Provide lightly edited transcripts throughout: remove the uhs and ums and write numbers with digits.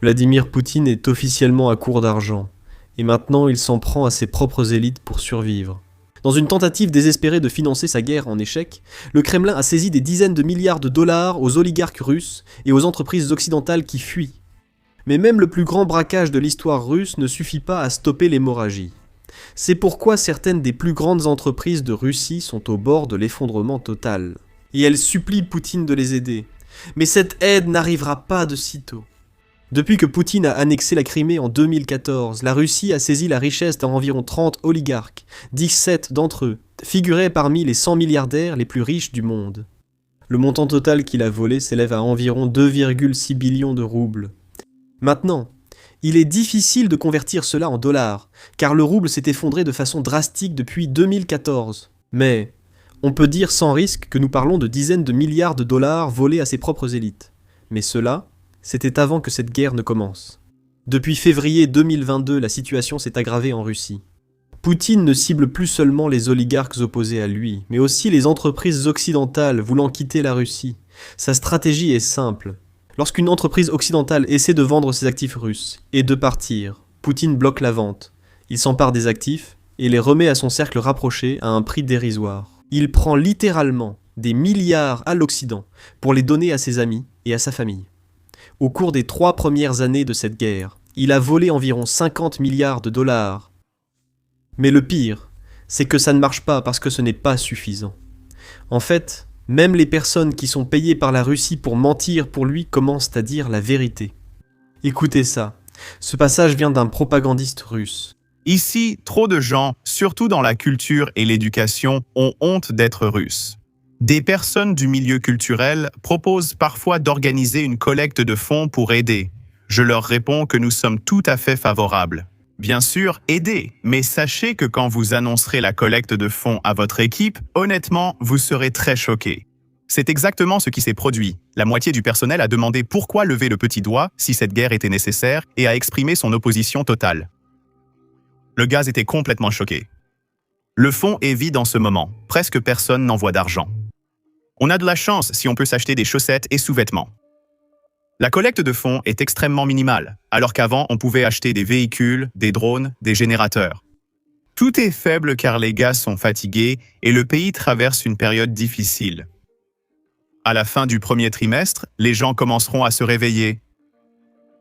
Vladimir Poutine est officiellement à court d'argent, et maintenant il s'en prend à ses propres élites pour survivre. Dans une tentative désespérée de financer sa guerre en échec, le Kremlin a saisi des dizaines de milliards de dollars aux oligarques russes et aux entreprises occidentales qui fuient. Mais même le plus grand braquage de l'histoire russe ne suffit pas à stopper l'hémorragie. C'est pourquoi certaines des plus grandes entreprises de Russie sont au bord de l'effondrement total. Et elles supplient Poutine de les aider. Mais cette aide n'arrivera pas de sitôt. Depuis que Poutine a annexé la Crimée en 2014, la Russie a saisi la richesse d'environ 30 oligarques, 17 d'entre eux figuraient parmi les 100 milliardaires les plus riches du monde. Le montant total qu'il a volé s'élève à environ 2,6 billions de roubles. Maintenant, il est difficile de convertir cela en dollars, car le rouble s'est effondré de façon drastique depuis 2014. Mais on peut dire sans risque que nous parlons de dizaines de milliards de dollars volés à ses propres élites. Mais cela, c'était avant que cette guerre ne commence. Depuis février 2022, la situation s'est aggravée en Russie. Poutine ne cible plus seulement les oligarques opposés à lui, mais aussi les entreprises occidentales voulant quitter la Russie. Sa stratégie est simple. Lorsqu'une entreprise occidentale essaie de vendre ses actifs russes et de partir, Poutine bloque la vente. Il s'empare des actifs et les remet à son cercle rapproché à un prix dérisoire. Il prend littéralement des milliards à l'Occident pour les donner à ses amis et à sa famille. Au cours des 3 premières années de cette guerre, il a volé environ 50 milliards de dollars. Mais le pire, c'est que ça ne marche pas parce que ce n'est pas suffisant. En fait, même les personnes qui sont payées par la Russie pour mentir pour lui commencent à dire la vérité. Écoutez ça, ce passage vient d'un propagandiste russe. Ici, trop de gens, surtout dans la culture et l'éducation, ont honte d'être russes. Des personnes du milieu culturel proposent parfois d'organiser une collecte de fonds pour aider. Je leur réponds que nous sommes tout à fait favorables. Bien sûr, aidez, mais sachez que quand vous annoncerez la collecte de fonds à votre équipe, honnêtement, vous serez très choqués. C'est exactement ce qui s'est produit. La moitié du personnel a demandé pourquoi lever le petit doigt si cette guerre était nécessaire et a exprimé son opposition totale. Le gaz était complètement choqué. Le fonds est vide en ce moment. Presque personne n'envoie d'argent. On a de la chance si on peut s'acheter des chaussettes et sous-vêtements. La collecte de fonds est extrêmement minimale, alors qu'avant on pouvait acheter des véhicules, des drones, des générateurs. Tout est faible car les gars sont fatigués et le pays traverse une période difficile. À la fin du premier trimestre, les gens commenceront à se réveiller.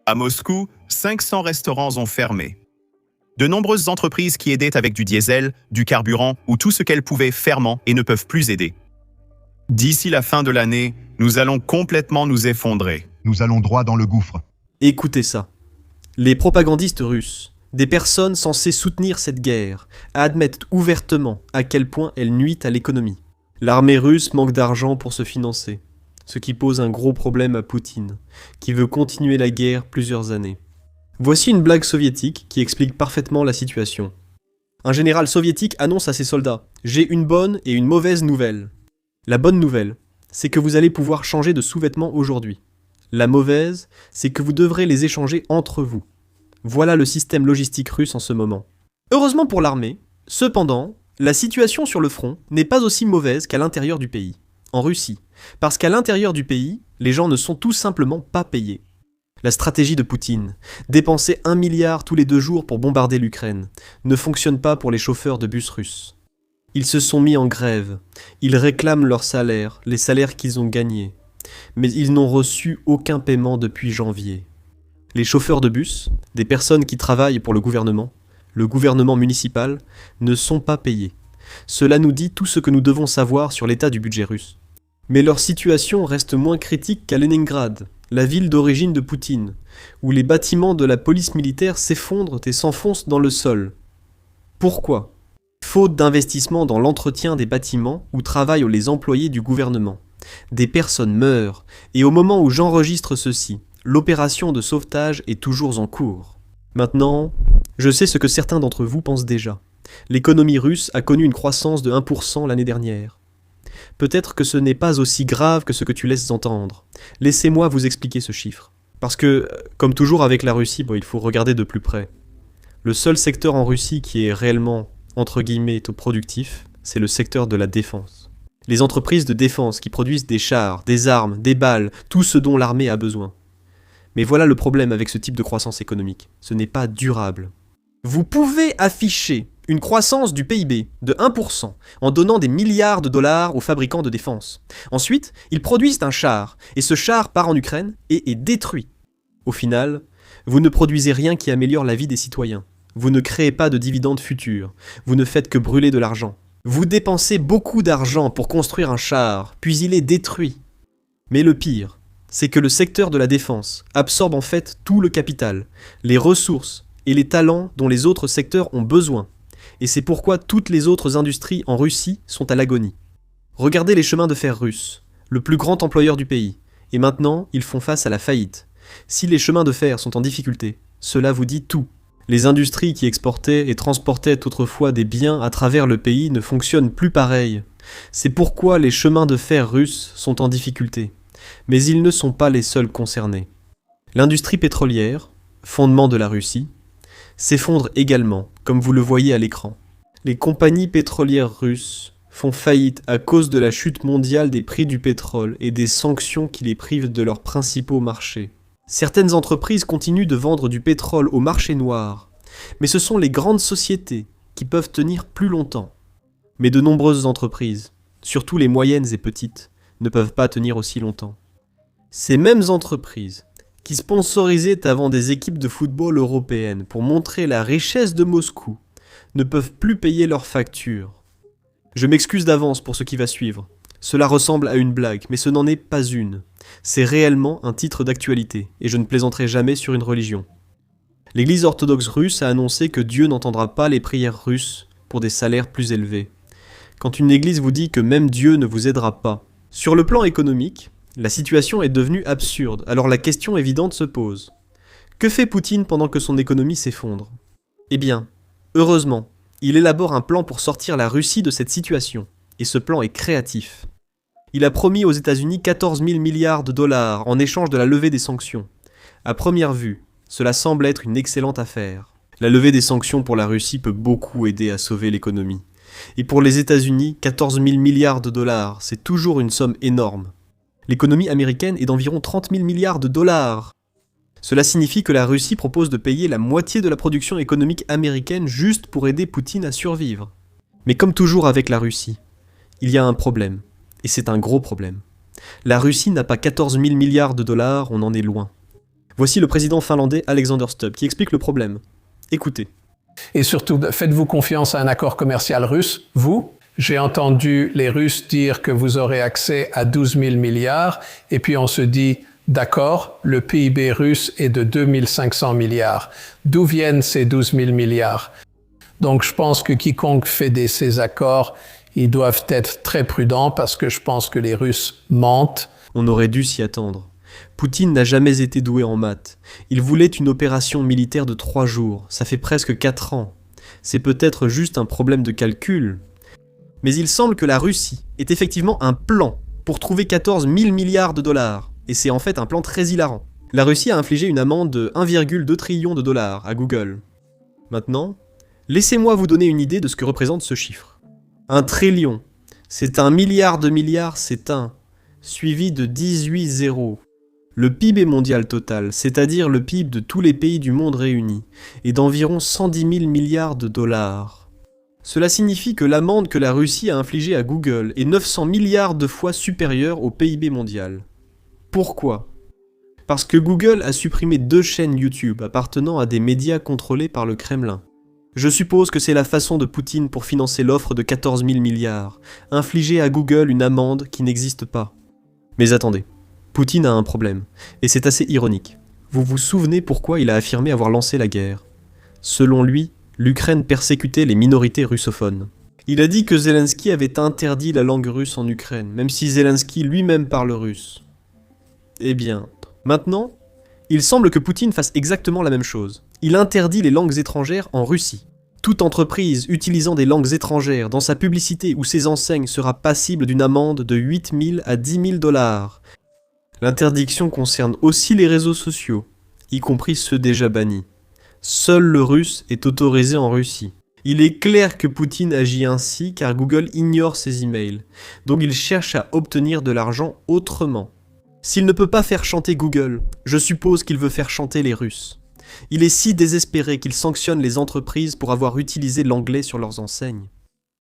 À Moscou, 500 restaurants ont fermé. De nombreuses entreprises qui aidaient avec du diesel, du carburant ou tout ce qu'elles pouvaient ferment et ne peuvent plus aider. D'ici la fin de l'année, nous allons complètement nous effondrer. Nous allons droit dans le gouffre. Écoutez ça. Les propagandistes russes, des personnes censées soutenir cette guerre, admettent ouvertement à quel point elle nuit à l'économie. L'armée russe manque d'argent pour se financer, ce qui pose un gros problème à Poutine, qui veut continuer la guerre plusieurs années. Voici une blague soviétique qui explique parfaitement la situation. Un général soviétique annonce à ses soldats « J'ai une bonne et une mauvaise nouvelle ». La bonne nouvelle, c'est que vous allez pouvoir changer de sous-vêtements aujourd'hui. La mauvaise, c'est que vous devrez les échanger entre vous. Voilà le système logistique russe en ce moment. Heureusement pour l'armée, cependant, la situation sur le front n'est pas aussi mauvaise qu'à l'intérieur du pays, en Russie, parce qu'à l'intérieur du pays, les gens ne sont tout simplement pas payés. La stratégie de Poutine, dépenser 1 milliard tous les 2 jours pour bombarder l'Ukraine, ne fonctionne pas pour les chauffeurs de bus russes. Ils se sont mis en grève, ils réclament leurs salaires, les salaires qu'ils ont gagnés, mais ils n'ont reçu aucun paiement depuis janvier. Les chauffeurs de bus, des personnes qui travaillent pour le gouvernement municipal, ne sont pas payés. Cela nous dit tout ce que nous devons savoir sur l'état du budget russe. Mais leur situation reste moins critique qu'à Leningrad, la ville d'origine de Poutine, où les bâtiments de la police militaire s'effondrent et s'enfoncent dans le sol. Pourquoi ? Faute d'investissement dans l'entretien des bâtiments où travaillent les employés du gouvernement. Des personnes meurent, et au moment où j'enregistre ceci, l'opération de sauvetage est toujours en cours. Maintenant, je sais ce que certains d'entre vous pensent déjà. L'économie russe a connu une croissance de 1% l'année dernière. Peut-être que ce n'est pas aussi grave que ce que tu laisses entendre. Laissez-moi vous expliquer ce chiffre. Parce que, comme toujours avec la Russie, il faut regarder de plus près. Le seul secteur en Russie qui est réellement, entre guillemets, productif, c'est le secteur de la défense. Les entreprises de défense qui produisent des chars, des armes, des balles, tout ce dont l'armée a besoin. Mais voilà le problème avec ce type de croissance économique. Ce n'est pas durable. Vous pouvez afficher une croissance du PIB de 1% en donnant des milliards de dollars aux fabricants de défense. Ensuite, ils produisent un char, et ce char part en Ukraine et est détruit. Au final, vous ne produisez rien qui améliore la vie des citoyens. Vous ne créez pas de dividendes futurs. Vous ne faites que brûler de l'argent. Vous dépensez beaucoup d'argent pour construire un char, puis il est détruit. Mais le pire, c'est que le secteur de la défense absorbe en fait tout le capital, les ressources et les talents dont les autres secteurs ont besoin. Et c'est pourquoi toutes les autres industries en Russie sont à l'agonie. Regardez les chemins de fer russes, le plus grand employeur du pays, et maintenant ils font face à la faillite. Si les chemins de fer sont en difficulté, cela vous dit tout. Les industries qui exportaient et transportaient autrefois des biens à travers le pays ne fonctionnent plus pareil. C'est pourquoi les chemins de fer russes sont en difficulté. Mais ils ne sont pas les seuls concernés. L'industrie pétrolière, fondement de la Russie, s'effondre également, comme vous le voyez à l'écran. Les compagnies pétrolières russes font faillite à cause de la chute mondiale des prix du pétrole et des sanctions qui les privent de leurs principaux marchés. Certaines entreprises continuent de vendre du pétrole au marché noir, mais ce sont les grandes sociétés qui peuvent tenir plus longtemps. Mais de nombreuses entreprises, surtout les moyennes et petites, ne peuvent pas tenir aussi longtemps. Ces mêmes entreprises, qui sponsorisaient avant des équipes de football européennes pour montrer la richesse de Moscou, ne peuvent plus payer leurs factures. Je m'excuse d'avance pour ce qui va suivre. Cela ressemble à une blague, mais ce n'en est pas une. C'est réellement un titre d'actualité, et je ne plaisanterai jamais sur une religion. L'Église orthodoxe russe a annoncé que Dieu n'entendra pas les prières russes pour des salaires plus élevés. Quand une église vous dit que même Dieu ne vous aidera pas. Sur le plan économique, la situation est devenue absurde, alors la question évidente se pose. Que fait Poutine pendant que son économie s'effondre ? Eh bien, heureusement, il élabore un plan pour sortir la Russie de cette situation, et ce plan est créatif. Il a promis aux États-Unis 14 000 milliards de dollars en échange de la levée des sanctions. À première vue, cela semble être une excellente affaire. La levée des sanctions pour la Russie peut beaucoup aider à sauver l'économie. Et pour les États-Unis, 14 000 milliards de dollars, c'est toujours une somme énorme. L'économie américaine est d'environ 30 000 milliards de dollars. Cela signifie que la Russie propose de payer la moitié de la production économique américaine juste pour aider Poutine à survivre. Mais comme toujours avec la Russie, il y a un problème. Et c'est un gros problème. La Russie n'a pas 14 000 milliards de dollars, on en est loin. Voici le président finlandais Alexander Stubb qui explique le problème. Écoutez. Et surtout, faites-vous confiance à un accord commercial russe, vous ? J'ai entendu les Russes dire que vous aurez accès à 12 000 milliards, et puis on se dit, d'accord, le PIB russe est de 2 500 milliards. D'où viennent ces 12 000 milliards ? Donc je pense que quiconque fait ces accords, ils doivent être très prudents parce que je pense que les Russes mentent. On aurait dû s'y attendre. Poutine n'a jamais été doué en maths. Il voulait une opération militaire de 3 jours. Ça fait presque 4 ans. C'est peut-être juste un problème de calcul. Mais il semble que la Russie ait effectivement un plan pour trouver 14 000 milliards de dollars. Et c'est en fait un plan très hilarant. La Russie a infligé une amende de 1,2 trillion de dollars à Google. Maintenant, laissez-moi vous donner une idée de ce que représente ce chiffre. 1 trillion, c'est 1 milliard de milliards, c'est 1, suivi de 18 zéros. Le PIB mondial total, c'est-à-dire le PIB de tous les pays du monde réunis, est d'environ 110 000 milliards de dollars. Cela signifie que l'amende que la Russie a infligée à Google est 900 milliards de fois supérieure au PIB mondial. Pourquoi ? Parce que Google a supprimé 2 chaînes YouTube appartenant à des médias contrôlés par le Kremlin. Je suppose que c'est la façon de Poutine pour financer l'offre de 14 000 milliards, infliger à Google une amende qui n'existe pas. Mais attendez, Poutine a un problème, et c'est assez ironique. Vous vous souvenez pourquoi il a affirmé avoir lancé la guerre ? Selon lui, l'Ukraine persécutait les minorités russophones. Il a dit que Zelensky avait interdit la langue russe en Ukraine, même si Zelensky lui-même parle russe. Eh bien, maintenant, il semble que Poutine fasse exactement la même chose. Il interdit les langues étrangères en Russie. Toute entreprise utilisant des langues étrangères dans sa publicité ou ses enseignes sera passible d'une amende de 8 000 à 10 000 dollars. L'interdiction concerne aussi les réseaux sociaux, y compris ceux déjà bannis. Seul le russe est autorisé en Russie. Il est clair que Poutine agit ainsi car Google ignore ses emails, donc il cherche à obtenir de l'argent autrement. S'il ne peut pas faire chanter Google, je suppose qu'il veut faire chanter les Russes. Il est si désespéré qu'il sanctionne les entreprises pour avoir utilisé l'anglais sur leurs enseignes.